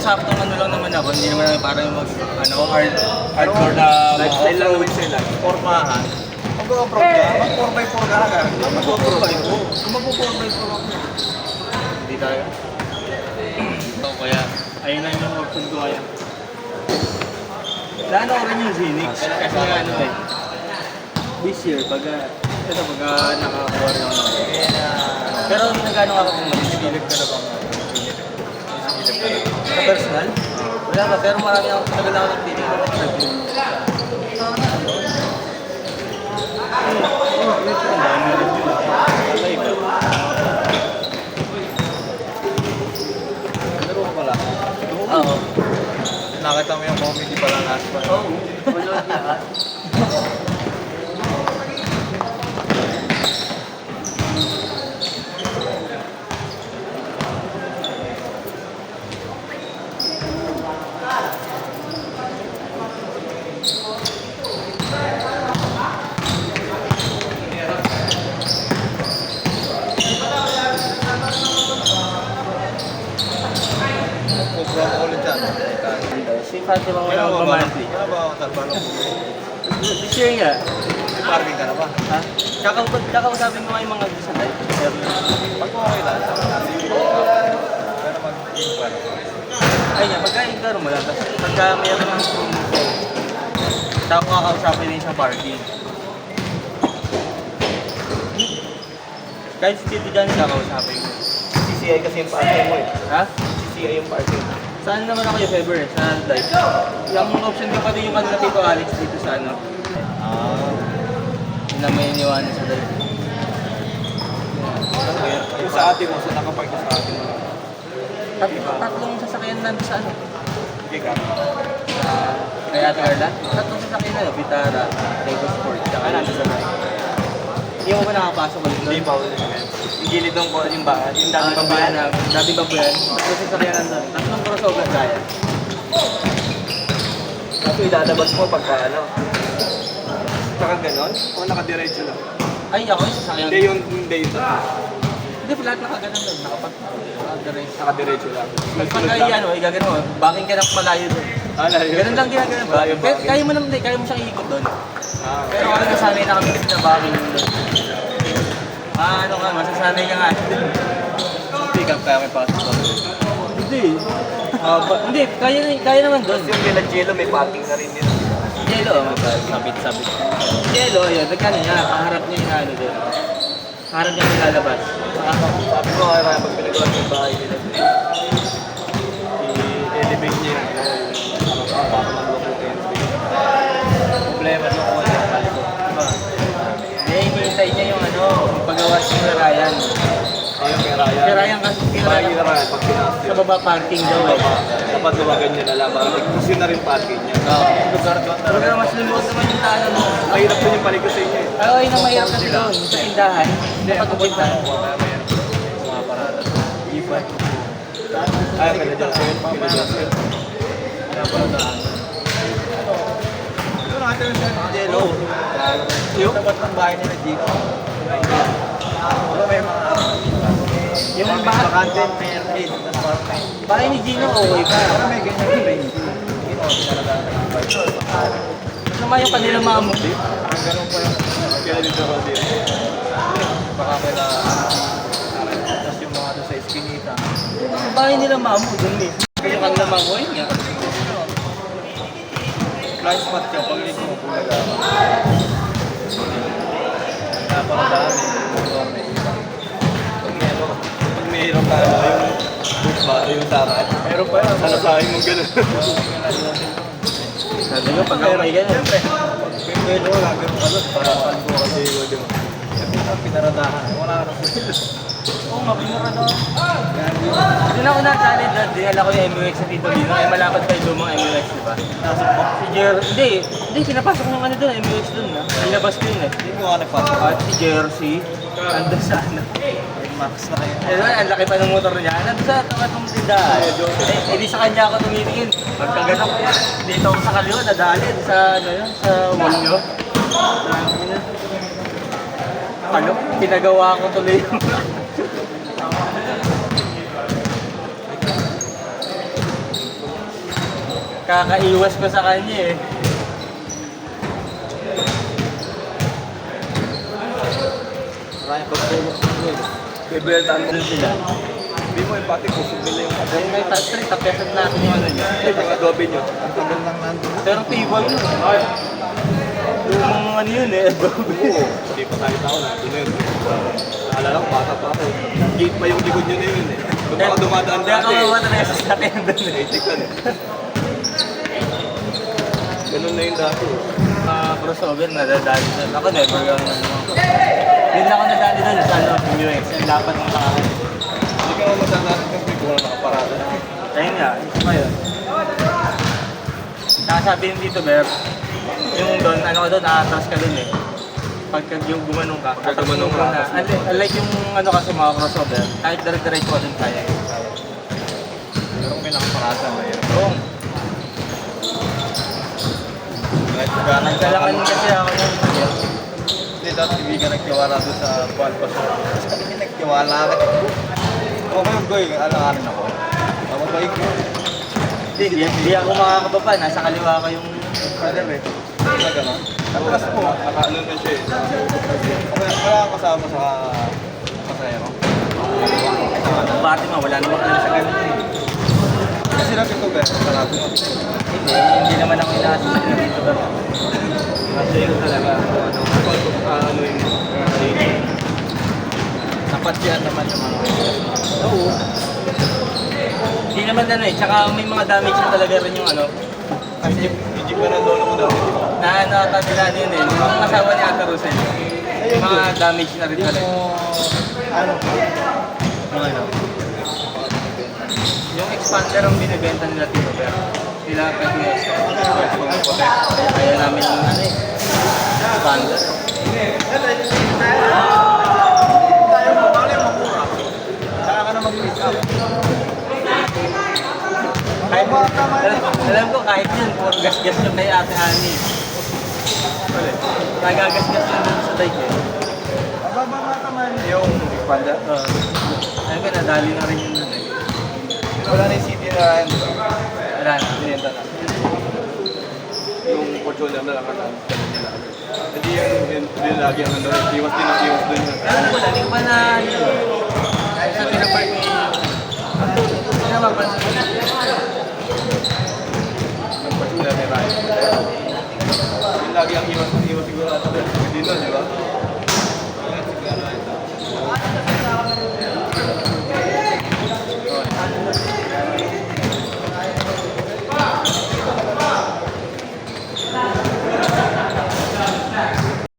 saktong ano lang naman ako, hindi naman parang mag, hardcore na lifestyle lang naman sila. Formahan. Mag-o-approach ka, mag-4x4 ka na. Mag-4x4. Mag-4x4 ako. Hindi tayo. So, kaya, ayun na yung option ko kaya. Plano ko rin yung Zenix. Kasi nga ano eh. This year, pagka nakakuha rin ako. Pero nagano ako kung mag-silip ka na ba? Sa personal? Wala ba, pero marami ako, tagal ako nagpili. Laro ko pala. Oo. Nakita mo yung comedy pala last pa. Oo. Manood niya ka. Kukuha ko ulit dyan. Si Fatima mo lang pamanti. Ano ba ang talbano ko? This year nga. May parking ka na ba? Ha? Kakausapin mo nga yung mga gusto tayo. Pag okay lang. Pero mag-iwan ako. Ay nga, pagkain ka mo lang. Tapos pagka mayroon ng room ko, saka ko kakausapin din sa parking. Kahit si Tito Johnny kakausapin ko. CCI kasi yung parking mo eh. Ha? CCI yung parking. Saan naman ako yung February? Sa live. Yung option ko pa din yung kanila Tito Alex dito sa ano. Yun na may iniwanan sa live. Yung sa ate mo, sa nakapark yung sa ate mo. Tatlong sasakyan nandun sa ano. Sige ka. Kay Ate Carla? Tatlong sasakyan na yun. Vitara, Lego Sport, tsaka nandun sa live. Hindi mo ba nakapasok ulit doon? Hindi pa ulit. Yung gilid ng yung bahay. Yung Dating dating babayan. Dating babayan. Tatlong sasakyan nandun. Tatlong crossover kaya. Tapos ilalabas mo pagka ano. Saka ganon? O nakadiretso lang? Ay, ako yung sasakyan. Hindi yung tatlo. Hindi, flat nakaganon doon. Nakapag-direct. Nakadiretso lang. Pag ay ano, igagano mo, backing ka ng malayo doon. Ganun lang ginagano ba? Malayo ba? Kaya mo naman, kaya mo siyang ikot doon. Pero Pero kami nasanay na kami na backing doon. Ano ka, masasanay ka nga. pick up kaya may pasok doon. Hindi. Hindi, kaya naman doon. Yung Villa Jello may parking na rin yun. Jello, sabit-sabit. Jello, yun, nagkano niya, kaharap niya yung ano doon. Kaharap niya yung lalabas. Sabi ko kaya pag pinagawa yung bahay nila. I-elevate niya yung para mag-locate yung problema yung kuha niya sa likod. Diba? Hindi, hinihintay niya yung ano, paggawa si Ryan. Ayun kay Ryan. Si Ryan kasi, Parang yung Ryan pag pinasok sa yun. baba parking daw eh. Dapat luwagan niya na lang para mag-push yun na rin parking niya. Oo. Lugar doon Pero talaga. mas lumuot naman yung talo mo. Mahirap doon yung palikusin niya eh. Ay, na mahirap kasi doon, sa tindahan. Hindi, Dapat ako ang tindahan. kaya mayroon mga parada. Iba. Ay, kaya Jocelyn. Kaya Jocelyn. Kaya pala daan. Ito natin yung Jello. Yung tapat ng bahay nila dito. Pero may mga Yung may bahay, bakante, may airhead. Tapos parang may bahay ni Gino, okay pa. pero may ganyan yung range. Gino, pinalagaan. Ano naman yung kanilang mamo? Ang ganun pa yung kaya dito ba dito. Baka kailangan. Tapos yung mga doon sa eskinita. Yung bahay nila mamo, doon eh. Yung kanilang mamo, yun nga. Blind spot ka, pag hindi mo bulaga. Naparadami. Pag mayroon ka, yung boots ba, yung tarat. Meron pa yun, salasahin mo gano'n. Sabi ko, pag ako may ganyan. Siyempre, pag mayroon ka, gano'n ka doon, para panpo kasi yun yung pinaradahan. Wala ka na Oo nga, pinura doon. Doon ako na-challenge doon, dinala ko yung MUX sa Tito Lino. Ay malapad pa yung lumang MUX, di ba? Nasok mo. Si hindi, pinapasok ko ng ano doon, MUX doon na. Nilabas ko yun eh. Hindi mo nga nagpasok. At si Jersey, nandun sa ano. Max na kayo. Eh, ang laki pa ng motor niya. Nandun sa tapat ng tindahan. Eh, di sa kanya ako tumitingin. Pagkaganak, dito ako sa kaliwa, nadali sa, ano yun, sa wall nyo. Ano, pinagawa ko tuloy yung... kakaiwas ko sa kanya eh. Maraming pagtulog ko eh. Bibeltan din sila. Hindi mo yung pati possible na yung Yung may touch screen, tapesan natin yung ano niya. yung adobe nyo. Ang tagal lang nandun. Pero table yun. Yung ano yun eh, Oo. Hindi pa tayo tao na. Doon na yun. Naalala ko, bata pa ako. Gate pa yung likod nyo na yun eh. Doon ako dumadaan Hindi ako dati. mamatay sa sasakyan doon eh. Etikan eh. Ganun na yung dati. Crossover, nadadali doon. Ako never yung ano. Hindi na ako nadali doon sa ano, UX. Ang dapat ng mga Hindi ka naman madanasin kasi kung wala nakaparada. ayun nga, isa pa yun. Nakasabi yung dito, Ber, yung doon, ano ka doon, aatras ka doon eh. Pagka yung gumanong ka, Pagka gumanong ka, na. Unlike yung ano ka sa mga crossover, kahit direct-direct ko doon kaya. Pero kung may nakaparada na yun. Oo. Kahit gano'n Nagkalangan kasi ako ng ano. Hindi, dati hindi ka nagtiwala doon sa buwan pa siya. Kasi hindi nagtiwala ka. Kung kayo, Goy, alang-alang ako. Mababay ko. Hindi ako makakababa, nasa kaliwa ko yung Brother eh. Sa gano'n. Atras mo, naka-ano na siya eh. Wala kang kasama sa pasayero. bati mo, wala namang alam sa ganun. Kasi lang ito, Beth, sarado mo. Hindi naman ako inaasal na dito. Kasi yun talaga, ano yung Sapat yan naman yung mga oo. Hindi naman ano eh, tsaka may mga damage na talaga rin yung ano. Kasi Egypt ka ng lolo mo dati. Nakakata nila ano yun eh, yung asawa ni Ate Rosel. May mga damage na rin talaga. Ano? Yung ano. Yung expander ang binibenta nila dito pero sila pag-US. Kaya namin yung ano eh, expander. Tayo mo, bali mamura. Kaya ka na mag-pick up. Kahit, alam ko kahit yun, puro gas-gas yung kay Ate Ani. Nagagasgas yun dun sa dike eh. Mababa mata man. Yung expander. Ayun ko, nadali na rin yun dun eh. Wala na yung city na yun, di ba? Wala na. Binenta na. Yung Fortuner na lang ang ganun nila. Hindi yun lagi ang ano, iwas din ang iwas dun yun. Alam ko lang, hindi ko pa na yun. Sa pinapark ni... Hindi naman pa sa... Yung Fortuner ni Ryan. Yun lagi ang iwas siguro at hindi na, di ba?